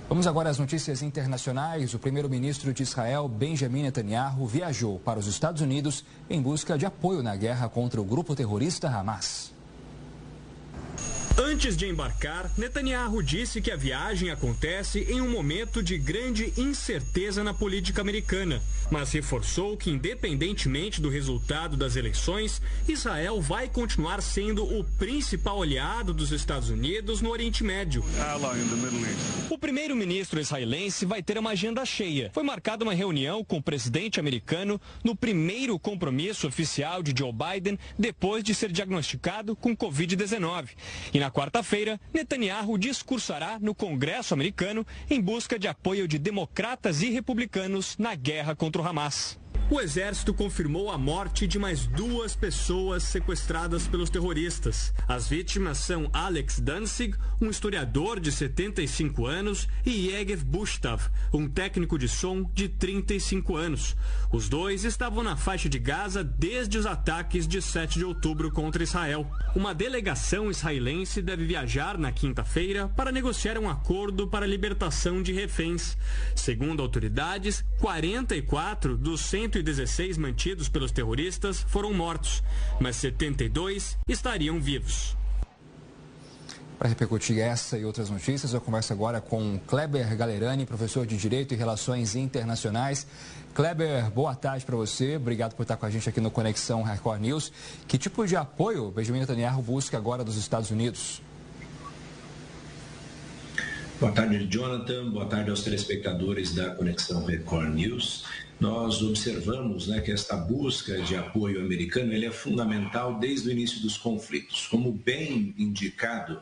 Vamos agora às notícias internacionais. O primeiro-ministro de Israel, Benjamin Netanyahu, viajou para os Estados Unidos em busca de apoio na guerra contra o grupo terrorista Hamas. Antes de embarcar, Netanyahu disse que a viagem acontece em um momento de grande incerteza na política americana, mas reforçou que, independentemente do resultado das eleições, Israel vai continuar sendo o principal aliado dos Estados Unidos no Oriente Médio. O primeiro-ministro israelense vai ter uma agenda cheia. Foi marcada uma reunião com o presidente americano no primeiro compromisso oficial de Joe Biden depois de ser diagnosticado com Covid-19. E na quarta-feira, Netanyahu discursará no Congresso americano em busca de apoio de democratas e republicanos na guerra contra o Hamas. O exército confirmou a morte de mais 2 pessoas sequestradas pelos terroristas. As vítimas são Alex Danzig, um historiador de 75 anos, e Yegev Bushtav, um técnico de som de 35 anos. Os dois estavam na faixa de Gaza desde os ataques de 7 de outubro contra Israel. Uma delegação israelense deve viajar na quinta-feira para negociar um acordo para a libertação de reféns. Segundo autoridades, 44 dos 116 mantidos pelos terroristas foram mortos, mas 72 estariam vivos. Para repercutir essa e outras notícias, eu converso agora com Kleber Galerani, professor de Direito e Relações Internacionais. Kleber, boa tarde para você. Obrigado por estar com a gente aqui no Conexão Record News. Que tipo de apoio Benjamin Netanyahu busca agora dos Estados Unidos? Boa tarde, Jonathan. Boa tarde aos telespectadores da Conexão Record News. Nós observamos que esta busca de apoio americano ele é fundamental desde o início dos conflitos. Como bem indicado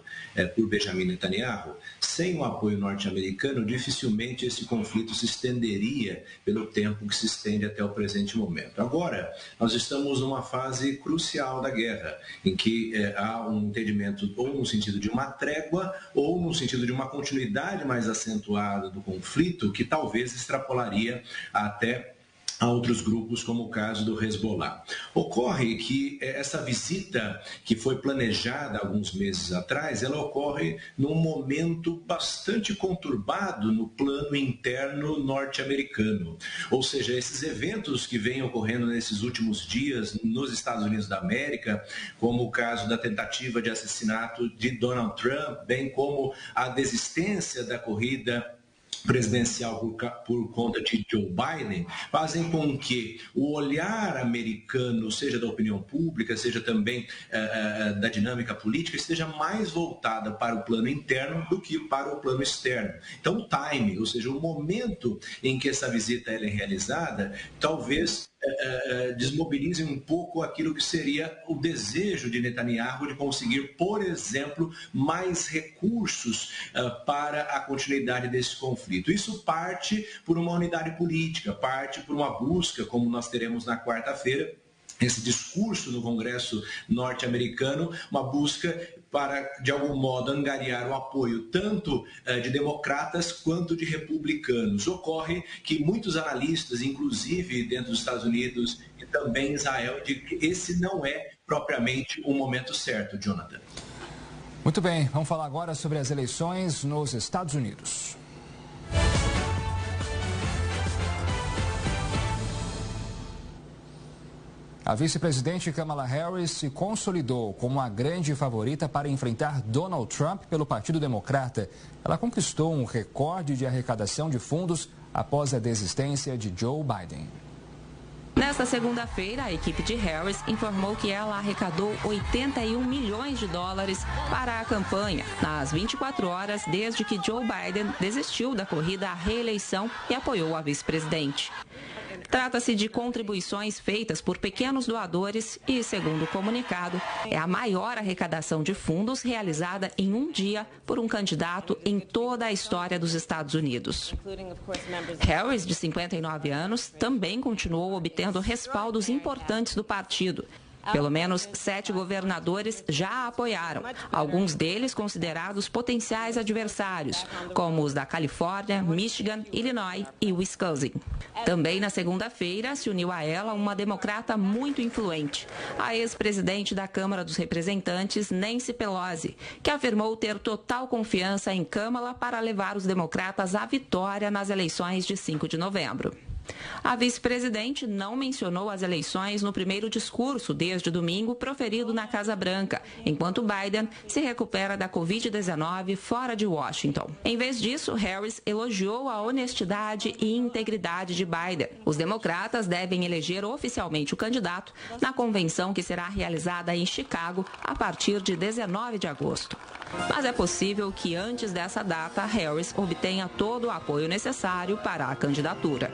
por Benjamin Netanyahu, sem o apoio norte-americano, dificilmente esse conflito se estenderia pelo tempo que se estende até o presente momento. Agora, nós estamos numa fase crucial da guerra, em que há um entendimento ou no sentido de uma trégua ou no sentido de uma continuidade mais acentuada do conflito, que talvez extrapolaria até a outros grupos, como o caso do Hezbollah. Ocorre que essa visita, que foi planejada alguns meses atrás, ela ocorre num momento bastante conturbado no plano interno norte-americano. Ou seja, esses eventos que vêm ocorrendo nesses últimos dias nos Estados Unidos da América, como o caso da tentativa de assassinato de Donald Trump, bem como a desistência da corrida presidencial por conta de Joe Biden, fazem com que o olhar americano, seja da opinião pública, seja também da dinâmica política, esteja mais voltada para o plano interno do que para o plano externo. Então, o time, ou seja, o momento em que essa visita é realizada, talvez desmobilize um pouco aquilo que seria o desejo de Netanyahu de conseguir, por exemplo, mais recursos para a continuidade desse conflito. Isso parte por uma unidade política, parte por uma busca, como nós teremos na quarta-feira, esse discurso no Congresso norte-americano, uma busca para, de algum modo, angariar o apoio tanto de democratas quanto de republicanos. Ocorre que muitos analistas, inclusive dentro dos Estados Unidos e também Israel, dizem que esse não é propriamente o momento certo, Jonathan. Muito bem, vamos falar agora sobre as eleições nos Estados Unidos. A vice-presidente Kamala Harris se consolidou como a grande favorita para enfrentar Donald Trump pelo Partido Democrata. Ela conquistou um recorde de arrecadação de fundos após a desistência de Joe Biden. Nesta segunda-feira, a equipe de Harris informou que ela arrecadou 81 milhões de dólares para a campanha nas 24 horas desde que Joe Biden desistiu da corrida à reeleição e apoiou a vice-presidente. Trata-se de contribuições feitas por pequenos doadores e, segundo o comunicado, é a maior arrecadação de fundos realizada em um dia por um candidato em toda a história dos Estados Unidos. Harris, de 59 anos, também continuou obtendo respaldos importantes do partido. Pelo menos 7 governadores já a apoiaram, alguns deles considerados potenciais adversários, como os da Califórnia, Michigan, Illinois e Wisconsin. Também na segunda-feira se uniu a ela uma democrata muito influente, a ex-presidente da Câmara dos Representantes, Nancy Pelosi, que afirmou ter total confiança em Kamala para levar os democratas à vitória nas eleições de 5 de novembro. A vice-presidente não mencionou as eleições no primeiro discurso desde domingo proferido na Casa Branca, enquanto Biden se recupera da Covid-19 fora de Washington. Em vez disso, Harris elogiou a honestidade e integridade de Biden. Os democratas devem eleger oficialmente o candidato na convenção que será realizada em Chicago a partir de 19 de agosto. Mas é possível que antes dessa data, Harris obtenha todo o apoio necessário para a candidatura.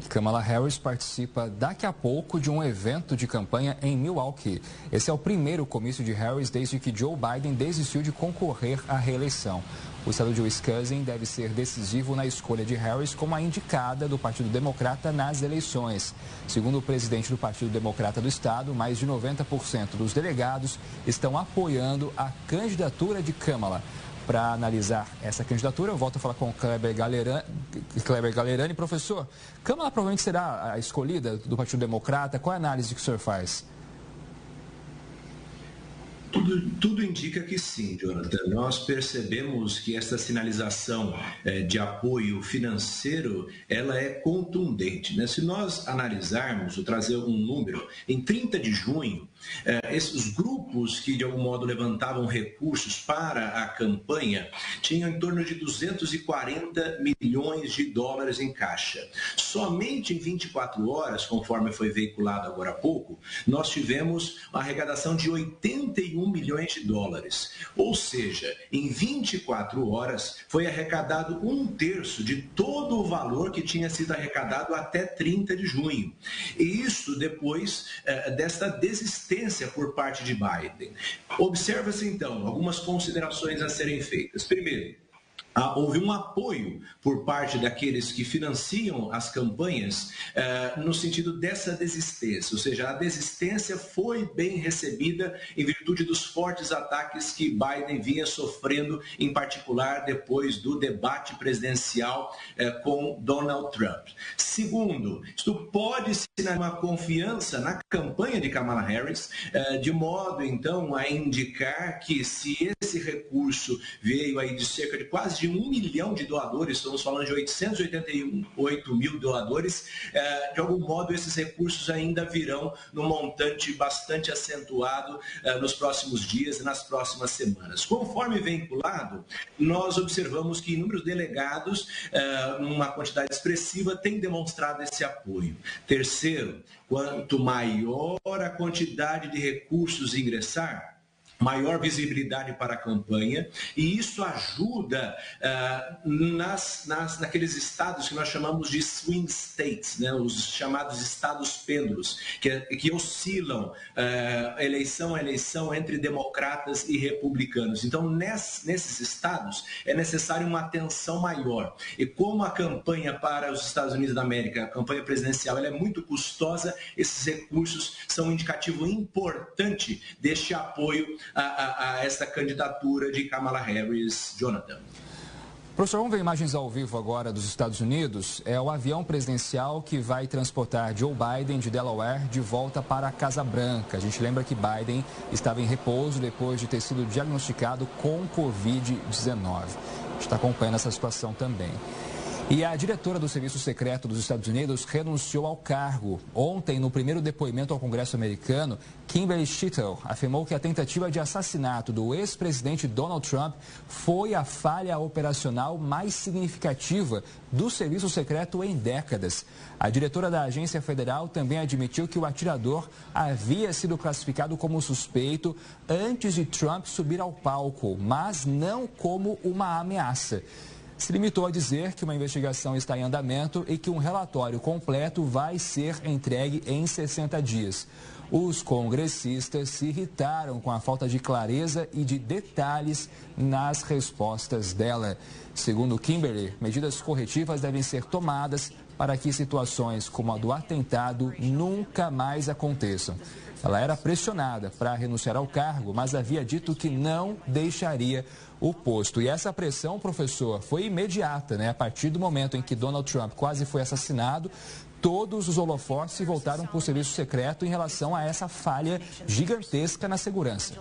Kamala Harris participa daqui a pouco de um evento de campanha em Milwaukee. Esse é o primeiro comício de Harris desde que Joe Biden desistiu de concorrer à reeleição. O estado de Wisconsin deve ser decisivo na escolha de Harris como a indicada do Partido Democrata nas eleições. Segundo o presidente do Partido Democrata do estado, mais de 90% dos delegados estão apoiando a candidatura de Kamala. Para analisar essa candidatura, eu volto a falar com Kleber Galerani. Professor, Kamala provavelmente será a escolhida do Partido Democrata. Qual é a análise que o senhor faz? Tudo indica que sim, Jonathan. Nós percebemos que essa sinalização de apoio financeiro, ela é contundente, né? Se nós analisarmos, ou trazer um número, em 30 de junho, esses grupos que de algum modo levantavam recursos para a campanha tinham em torno de 240 milhões de dólares em caixa. Somente em 24 horas, conforme foi veiculado agora há pouco, nós tivemos uma arrecadação de 81 milhões de dólares. Ou seja, em 24 horas foi arrecadado 1/3 de todo o valor que tinha sido arrecadado até 30 de junho. E isso depois desta desistência por parte de Biden. Observa-se então algumas considerações a serem feitas. Primeiro, houve um apoio por parte daqueles que financiam as campanhas no sentido dessa desistência, ou seja, a desistência foi bem recebida em virtude dos fortes ataques que Biden vinha sofrendo, em particular depois do debate presidencial com Donald Trump. Segundo, isto pode sinalizar uma confiança na campanha de Kamala Harris, de modo então a indicar que se esse recurso veio aí de cerca de quase de 1 milhão de doadores, estamos falando de 888 mil doadores, de algum modo esses recursos ainda virão num montante bastante acentuado nos próximos dias e nas próximas semanas. Conforme vinculado, nós observamos que inúmeros delegados, numa quantidade expressiva, têm demonstrado esse apoio. Terceiro, quanto maior a quantidade de recursos ingressar, maior visibilidade para a campanha, e isso ajuda naqueles estados que nós chamamos de swing states, né, os chamados estados pêndulos, que oscilam eleição a eleição entre democratas e republicanos. Então, nesses estados, é necessário uma atenção maior. E como a campanha para os Estados Unidos da América, a campanha presidencial, ela é muito custosa, esses recursos são um indicativo importante deste apoio a essa candidatura de Kamala Harris. Jonathan. Professor, vamos ver imagens ao vivo agora dos Estados Unidos. É o avião presidencial que vai transportar Joe Biden de Delaware de volta para a Casa Branca. A gente lembra que Biden estava em repouso depois de ter sido diagnosticado com Covid-19. A gente está acompanhando essa situação também. E a diretora do Serviço Secreto dos Estados Unidos renunciou ao cargo. Ontem, no primeiro depoimento ao Congresso americano, Kimberly Schittel afirmou que a tentativa de assassinato do ex-presidente Donald Trump foi a falha operacional mais significativa do Serviço Secreto em décadas. A diretora da agência federal também admitiu que o atirador havia sido classificado como suspeito antes de Trump subir ao palco, mas não como uma ameaça. Se limitou a dizer que uma investigação está em andamento e que um relatório completo vai ser entregue em 60 dias. os congressistas se irritaram com a falta de clareza e de detalhes nas respostas dela. Segundo Kimberly, medidas corretivas devem ser tomadas para que situações como a do atentado nunca mais aconteçam. Ela era pressionada para renunciar ao cargo, mas havia dito que não deixaria o posto. E essa pressão, professor, foi imediata, né? A partir do momento em que Donald Trump quase foi assassinado, todos os holofotes se voltaram para o serviço secreto em relação a essa falha gigantesca na segurança.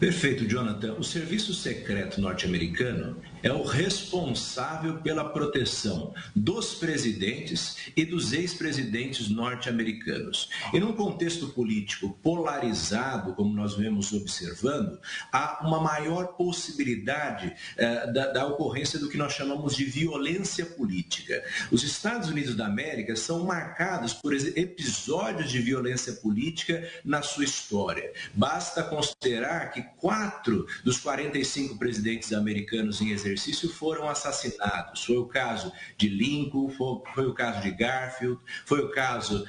Perfeito, Jonathan. O serviço secreto norte-americano é o responsável pela proteção dos presidentes e dos ex-presidentes norte-americanos. E num contexto político polarizado, como nós vemos observando, há uma maior possibilidade da ocorrência do que nós chamamos de violência política. Os Estados Unidos da América são marcados por episódios de violência política na sua história. Basta considerar que 4 dos 45 presidentes americanos em exercício foram assassinados. Foi o caso de Lincoln, foi o caso de Garfield, foi o caso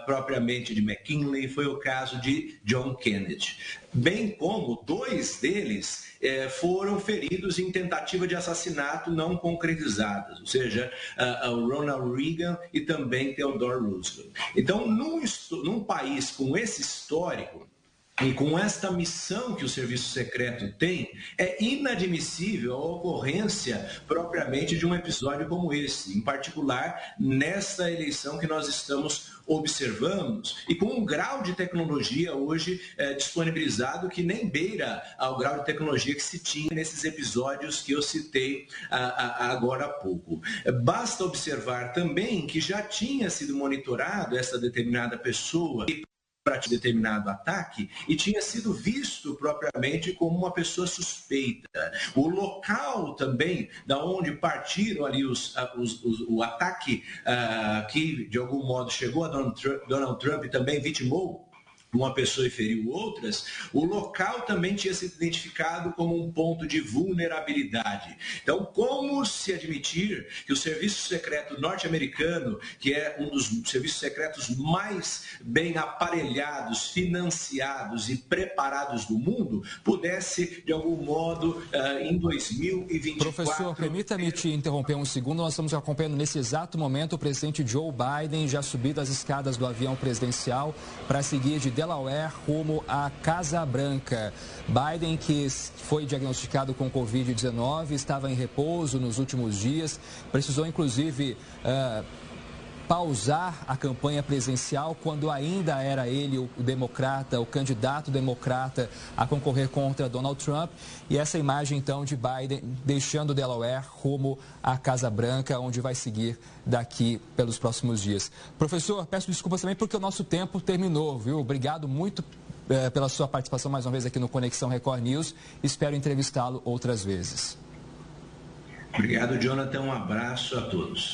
propriamente de McKinley, foi o caso de John Kennedy. Bem como 2 deles foram feridos em tentativa de assassinato não concretizadas, ou seja, o Ronald Reagan e também Theodore Roosevelt. Então, num país com esse histórico, e com esta missão que o serviço secreto tem, é inadmissível a ocorrência propriamente de um episódio como esse, em particular nesta eleição que nós estamos observando e com um grau de tecnologia hoje disponibilizado que nem beira ao grau de tecnologia que se tinha nesses episódios que eu citei agora há pouco. Basta observar também que já tinha sido monitorado essa determinada pessoa para determinado ataque e tinha sido visto propriamente como uma pessoa suspeita. O local também da onde partiram ali o ataque que de algum modo chegou a Donald Trump e também vitimou uma pessoa e feriu outras, o local também tinha sido identificado como um ponto de vulnerabilidade. Então, como se admitir que o serviço secreto norte-americano, que é um dos serviços secretos mais bem aparelhados, financiados e preparados do mundo, pudesse, de algum modo, em 2024... Professor, permita-me te interromper um segundo. Nós estamos acompanhando nesse exato momento o presidente Joe Biden já subindo as escadas do avião presidencial para seguir de Delaware rumo à Casa Branca. Biden, que foi diagnosticado com Covid-19, estava em repouso nos últimos dias, precisou inclusive pausar a campanha presidencial quando ainda era ele o democrata, o candidato democrata a concorrer contra Donald Trump. E essa imagem, então, de Biden deixando Delaware rumo à Casa Branca, onde vai seguir daqui pelos próximos dias. Professor, peço desculpas também porque o nosso tempo terminou, viu? Obrigado muito pela sua participação mais uma vez aqui no Conexão Record News. Espero entrevistá-lo outras vezes. Obrigado, Jonathan. Um abraço a todos.